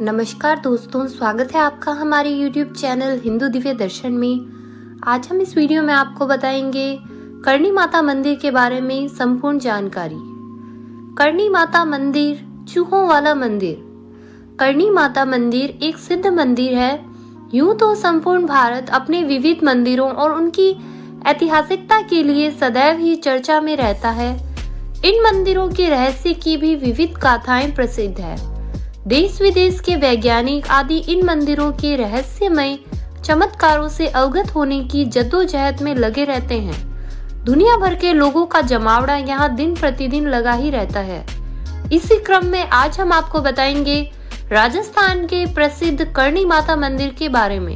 नमस्कार दोस्तों, स्वागत है आपका हमारे YouTube चैनल हिंदू दिव्य दर्शन में। आज हम इस वीडियो में आपको बताएंगे करणी माता मंदिर के बारे में संपूर्ण जानकारी। करणी माता मंदिर, चूहों वाला मंदिर। करणी माता मंदिर एक सिद्ध मंदिर है। यूं तो संपूर्ण भारत अपने विविध मंदिरों और उनकी ऐतिहासिकता के लिए सदैव ही चर्चा में रहता है। इन मंदिरों के रहस्य की भी विविध गाथाएं प्रसिद्ध है। देश विदेश के वैज्ञानिक आदि इन मंदिरों के रहस्यमय चमत्कारों से अवगत होने की जद्दोजहद में लगे रहते हैं। दुनिया भर के लोगों का जमावड़ा यहाँ दिन प्रतिदिन लगा ही रहता है। इसी क्रम में आज हम आपको बताएंगे राजस्थान के प्रसिद्ध करणी माता मंदिर के बारे में।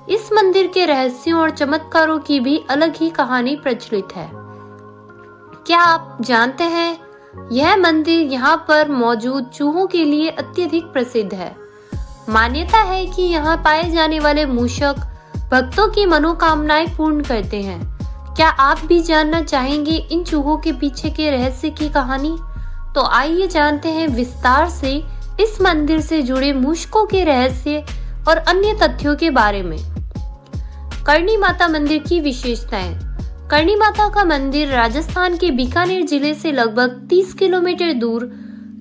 इस मंदिर के रहस्यों और चमत्कारों की भी अलग ही कहानी प्रचलित है। क्या आप जानते हैं, यह मंदिर यहाँ पर मौजूद चूहों के लिए अत्यधिक प्रसिद्ध है। मान्यता है कि यहाँ पाए जाने वाले मूषक भक्तों की मनोकामनाएं पूर्ण करते हैं। क्या आप भी जानना चाहेंगे इन चूहों के पीछे के रहस्य की कहानी? तो आइए जानते हैं विस्तार से इस मंदिर से जुड़े मूषकों के रहस्य और अन्य तथ्यों के बारे में। करणी माता मंदिर की विशेषताएं। करणी माता का मंदिर राजस्थान के बीकानेर जिले से लगभग 30 किलोमीटर दूर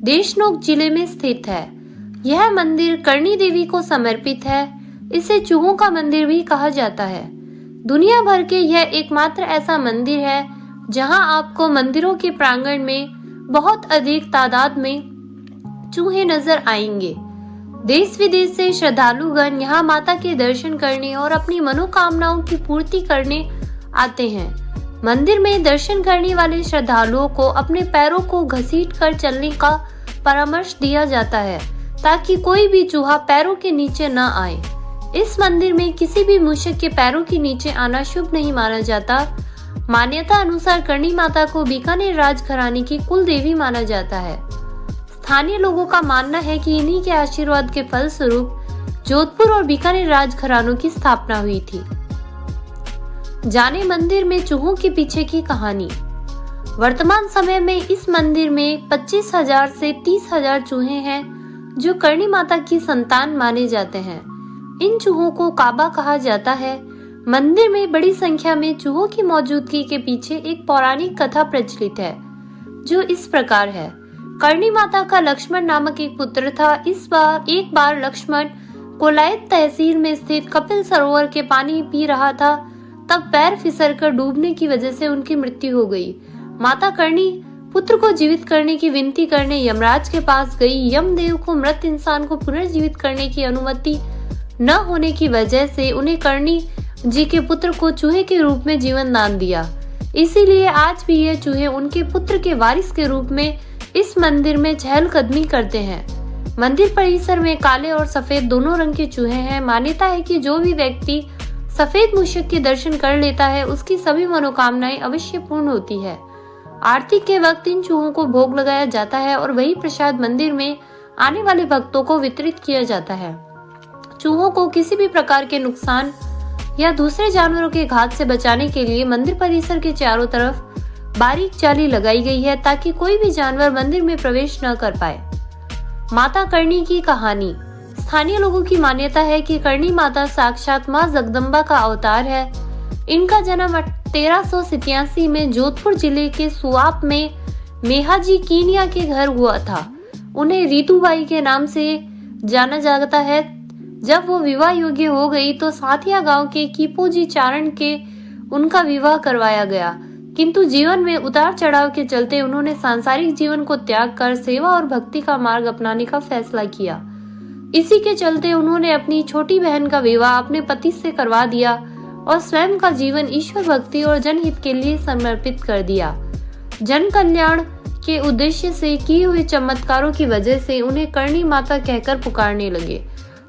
देशनोक जिले में स्थित है। यह मंदिर करणी देवी को समर्पित है। इसे चूहों का मंदिर भी कहा जाता है। दुनिया भर के यह एकमात्र ऐसा मंदिर है जहां आपको मंदिरों के प्रांगण में बहुत अधिक तादाद में चूहे नजर आएंगे। देश विदेश से श्रद्धालुगण यहाँ माता के दर्शन करने और अपनी मनोकामनाओं की पूर्ति करने आते हैं। मंदिर में दर्शन करने वाले श्रद्धालुओं को अपने पैरों को घसीटकर चलने का परामर्श दिया जाता है ताकि कोई भी चूहा पैरों के नीचे न आए। इस मंदिर में किसी भी मूषक के पैरों के नीचे आना शुभ नहीं माना जाता। मान्यता अनुसार करणी माता को बीकानेर राजघराने की कुल देवी माना जाता है। स्थानीय लोगों का मानना है कि इन्हीं के आशीर्वाद के फलस्वरूप जोधपुर और बीकानेर राजघरानों की स्थापना हुई थी। जाने मंदिर में चूहों के पीछे की कहानी। वर्तमान समय में इस मंदिर में 25,000 से 30,000 चूहे हैं जो करणी माता की संतान माने जाते हैं। इन चूहों को काबा कहा जाता है। मंदिर में बड़ी संख्या में चूहों की मौजूदगी के पीछे एक पौराणिक कथा प्रचलित है जो इस प्रकार है। करणी माता का लक्ष्मण नामक एक पुत्र था। एक बार लक्ष्मण कोलायत तहसील में स्थित कपिल सरोवर के पानी पी रहा था, तब पैर फिसलकर डूबने की वजह से उनकी मृत्यु हो गई। माता करणी पुत्र को जीवित करने की विनती करने यमराज के पास गई। यमदेव को मृत इंसान को पुनर्जीवित करने की अनुमति न होने की वजह से उन्हें करणी जी के पुत्र को चूहे के रूप में जीवन दान दिया। इसीलिए आज भी ये चूहे उनके पुत्र के वारिस के रूप में इस मंदिर में चहलकदमी करते हैं। मंदिर परिसर में काले और सफेद दोनों रंग के चूहे हैं। मान्यता है कि जो भी व्यक्ति सफेद मूषक के दर्शन कर लेता है उसकी सभी मनोकामनाएं अवश्य पूर्ण होती है। आरती के वक्त इन चूहों को भोग लगाया जाता है और वही प्रसाद मंदिर में आने वाले भक्तों को वितरित किया जाता है। चूहों को किसी भी प्रकार के नुकसान या दूसरे जानवरों के घात से बचाने के लिए मंदिर परिसर के चारों तरफ बारीक जाली लगाई गई है ताकि कोई भी जानवर मंदिर में प्रवेश न कर पाए। माता करणी की कहानी। स्थानीय लोगों की मान्यता है कि करणी माता साक्षात मां जगदम्बा का अवतार है। इनका जन्म 1387 में जोधपुर जिले के सुआप में मेहाजी कीनिया के घर हुआ था। उन्हें रीतूबाई के नाम से जाना जाता है। जब वो विवाह योग्य हो गई तो साथिया गांव के कीपोजी चारण के उनका विवाह करवाया गया, किंतु जीवन में उतार चढ़ाव के चलते उन्होंने सांसारिक जीवन को त्याग कर सेवा और भक्ति का मार्ग अपनाने का फैसला किया। इसी के चलते उन्होंने अपनी छोटी बहन का विवाह अपने पति से करवा दिया और स्वयं का जीवन ईश्वर भक्ति और जनहित के लिए समर्पित कर दिया। जन कल्याण के उद्देश्य से किए हुए चमत्कारों की वजह से उन्हें करणी माता कहकर पुकारने लगे।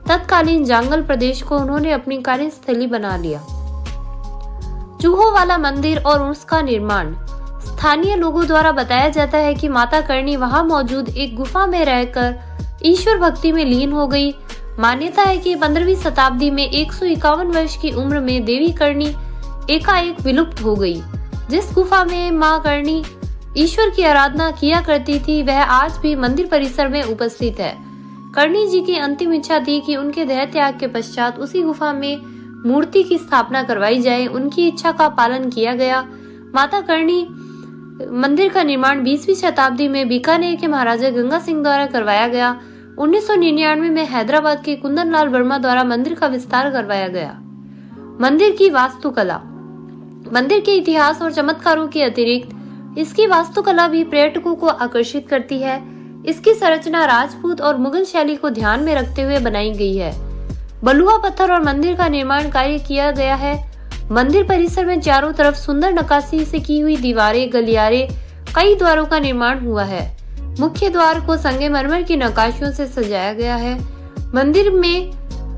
तत्कालीन जांगल प्रदेश को उन्होंने अपनी कार्यस्थली बना लिया। चूहों वाला मंदिर और उसका निर्माण। स्थानीय लोगों द्वारा बताया जाता है कि माता करणी वहां मौजूद एक गुफा में रहकर ईश्वर भक्ति में लीन हो गई। मान्यता है कि 15वीं शताब्दी में 151 वर्ष की उम्र में देवी करणी एकाएक विलुप्त हो गई। जिस गुफा में मां करणी ईश्वर की आराधना किया करती थी वह आज भी मंदिर परिसर में उपस्थित है। कर्णी जी की अंतिम इच्छा थी कि उनके देह त्याग के पश्चात उसी गुफा में मूर्ति की स्थापना करवाई जाए। उनकी इच्छा का पालन किया गया। माता कर्णी मंदिर का निर्माण 20वीं शताब्दी में बीकानेर के महाराजा गंगा सिंह द्वारा करवाया गया। 1999 में हैदराबाद के कुंदन लाल वर्मा द्वारा मंदिर का विस्तार करवाया गया। मंदिर की वास्तुकला। मंदिर के इतिहास और चमत्कारों के अतिरिक्त इसकी वास्तुकला भी पर्यटकों को आकर्षित करती है। इसकी संरचना राजपूत और मुगल शैली को ध्यान में रखते हुए बनाई गई है। बलुआ पत्थर और मंदिर का निर्माण कार्य किया गया है। मंदिर परिसर में चारों तरफ सुंदर नक्काशी से की हुई दीवारें, गलियारे, कई द्वारों का निर्माण हुआ है। मुख्य द्वार को संगमरमर की नक्काशियों से सजाया गया है। मंदिर में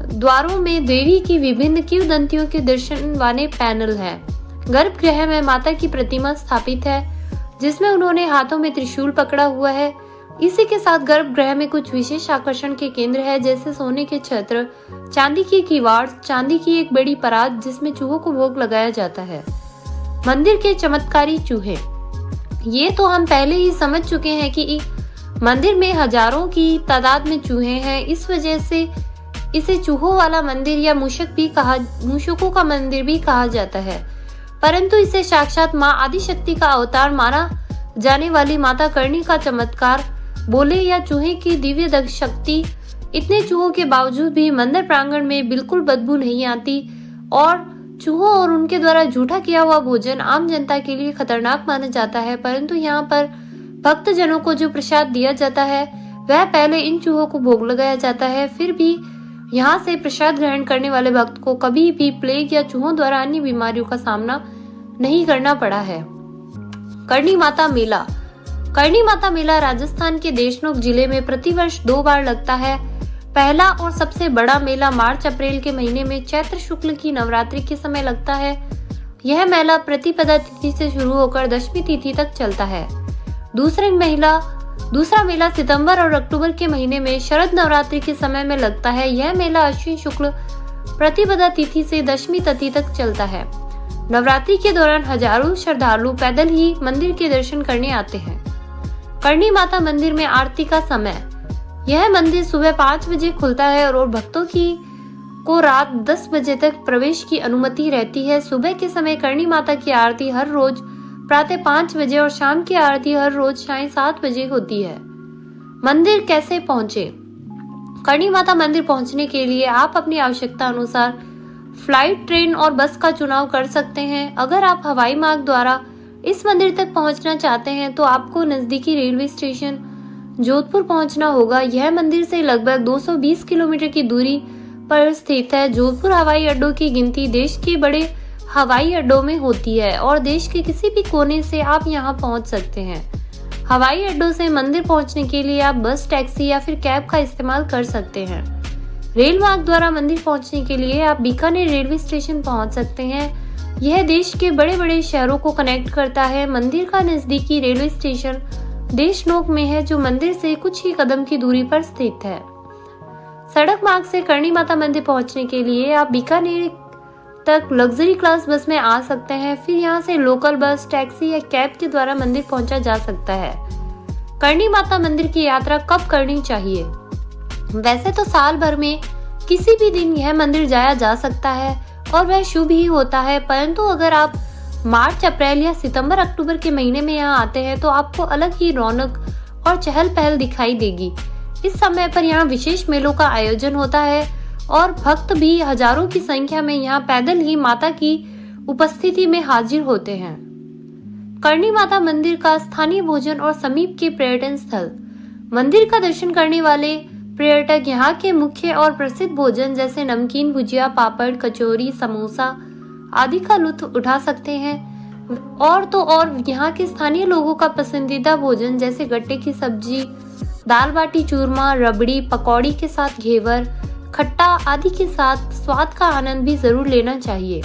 द्वारों में देवी की विभिन्न किंवदंतियों के दर्शन वाले पैनल हैं। गर्भगृह में माता की प्रतिमा स्थापित है, जिसमें उन्होंने हाथों में त्रिशूल पकड़ा हुआ है। इसी के साथ गर्भगृह में कुछ विशेष आकर्षण के केंद्र है, जैसे सोने के छत्र, चांदी की किवाड़, चांदी की एक बड़ी परात जिसमें चूहों को भोग लगाया जाता है। मंदिर के चमत्कारी चूहे। ये तो हम पहले ही समझ चुके हैं कि मंदिर में हजारों की तादाद में चूहे हैं। इस वजह से इसे चूहों वाला मंदिर या मूषकों का मंदिर भी कहा जाता है। परंतु इसे साक्षात माँ आदिशक्ति का अवतार माना जाने वाली माता कर्णी का चमत्कार बोले या चूहे की दिव्य शक्ति। इतने चूहों के बावजूद भी मंदिर प्रांगण में बिल्कुल बदबू नहीं आती और चूहों और उनके द्वारा झूठा किया हुआ भोजन आम जनता के लिए खतरनाक माना जाता है। परंतु यहाँ पर भक्त जनों को जो प्रसाद दिया जाता है वह पहले इन चूहों को भोग लगाया जाता है। फिर भी यहाँ से प्रसाद ग्रहण करने वाले भक्त को कभी भी प्लेग या चूहों द्वारा अन्य बीमारियों का सामना नहीं करना पड़ा है। कर्णी माता मेला। कर्णी माता मेला राजस्थान के देशनोक जिले में प्रतिवर्ष 2 बार लगता है। पहला और सबसे बड़ा मेला मार्च अप्रैल के महीने में चैत्र शुक्ल की नवरात्रि के समय लगता है। यह मेला प्रतिपदा तिथि से शुरू होकर दशमी तिथि तक चलता है। दूसरा मेला सितंबर और अक्टूबर के महीने में शरद नवरात्रि के समय में लगता है। यह मेला अश्विन शुक्ल प्रतिपदा तिथि से दशमी तिथि तक चलता है। नवरात्रि के दौरान हजारों श्रद्धालु पैदल ही मंदिर के दर्शन करने आते हैं। कर्णी माता मंदिर में आरती का समय। यह मंदिर सुबह 5 बजे खुलता है और भक्तों को रात 10 बजे तक प्रवेश की अनुमति रहती है। सुबह के समय कर्णी माता की आरती हर रोज प्रातः 5 बजे और शाम की आरती हर रोज सायं 7 बजे होती है। मंदिर कैसे पहुँचे? कर्णी माता मंदिर पहुँचने के लिए आप अपनी आवश्यकता अनुसार फ्लाइट, ट्रेन और बस का चुनाव कर सकते हैं। अगर आप हवाई मार्ग द्वारा इस मंदिर तक पहुंचना चाहते हैं तो आपको नजदीकी रेलवे स्टेशन जोधपुर पहुंचना होगा। यह मंदिर से लगभग 220 किलोमीटर की दूरी पर स्थित है। जोधपुर हवाई अड्डों की गिनती देश के बड़े हवाई अड्डों में होती है और देश के किसी भी कोने से आप यहां पहुंच सकते हैं। हवाई अड्डों से मंदिर पहुंचने के लिए आप बस, टैक्सी या फिर कैब का इस्तेमाल कर सकते हैं। रेल मार्ग द्वारा मंदिर पहुंचने के लिए आप बीकानेर रेलवे स्टेशन पहुंच सकते हैं। यह देश के बड़े बड़े शहरों को कनेक्ट करता है। मंदिर का नजदीकी रेलवे स्टेशन देशनोक में है, जो मंदिर से कुछ ही कदम की दूरी पर स्थित है। सड़क मार्ग से कर्णी माता मंदिर पहुंचने के लिए आप बीकानेर तक लग्जरी क्लास बस में आ सकते हैं। फिर यहां से लोकल बस, टैक्सी या कैब के द्वारा मंदिर पहुंचा जा सकता है। कर्णी माता मंदिर की यात्रा कब करनी चाहिए? वैसे तो साल भर में किसी भी दिन यह मंदिर जाया जा सकता है और वह शुभ ही होता है। परंतु अगर आप मार्च, अप्रैल या सितंबर, अक्टूबर के महीने में यहाँ आते हैं तो आपको अलग ही रौनक और चहल पहल दिखाई देगी। इस समय पर यहाँ विशेष मेलों का आयोजन होता है और भक्त भी हजारों की संख्या में यहाँ पैदल ही माता की उपस्थिति में हाजिर होते हैं। कर्णी माता मंदिर का स्थानीय भोजन और समीप के पर्यटन स्थल। मंदिर का दर्शन करने वाले पर्यटक यहाँ के मुख्य और प्रसिद्ध भोजन जैसे नमकीन, भुजिया, पापड़, कचौरी, समोसा आदि का लुत्फ उठा सकते हैं। और तो और यहाँ के स्थानीय लोगों का पसंदीदा भोजन जैसे गट्टे की सब्जी, दाल बाटी चूरमा, रबड़ी, पकौड़ी के साथ घेवर, खट्टा आदि के साथ स्वाद का आनंद भी जरूर लेना चाहिए।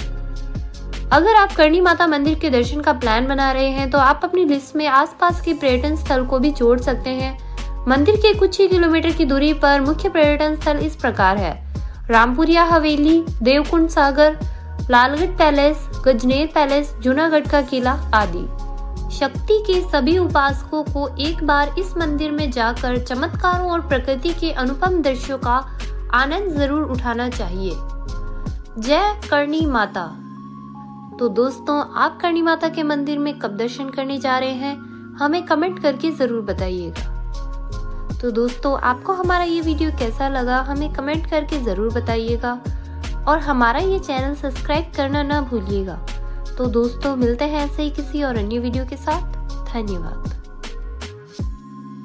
अगर आप कर्णी माता मंदिर के दर्शन का प्लान बना रहे हैं तो आप अपनी लिस्ट में आसपास के पर्यटन स्थल को भी जोड़ सकते हैं। मंदिर के कुछ ही किलोमीटर की दूरी पर मुख्य पर्यटन स्थल इस प्रकार है: रामपुरिया हवेली, देवकुंड सागर, लालगढ़ पैलेस, गजनेर पैलेस, जूनागढ़ का किला आदि। शक्ति के सभी उपासकों को एक बार इस मंदिर में जाकर चमत्कारों और प्रकृति के अनुपम दृश्यों का आनंद जरूर उठाना चाहिए। जय करणी माता। तो दोस्तों, आप करणी माता के मंदिर में कब दर्शन करने जा रहे हैं, हमें कमेंट करके जरूर बताइएगा। तो दोस्तों, आपको हमारा ये वीडियो कैसा लगा हमें कमेंट करके जरूर बताइएगा और हमारा ये चैनल सब्सक्राइब करना ना भूलिएगा। तो दोस्तों, मिलते हैं ऐसे ही किसी और अन्य वीडियो के साथ। धन्यवाद।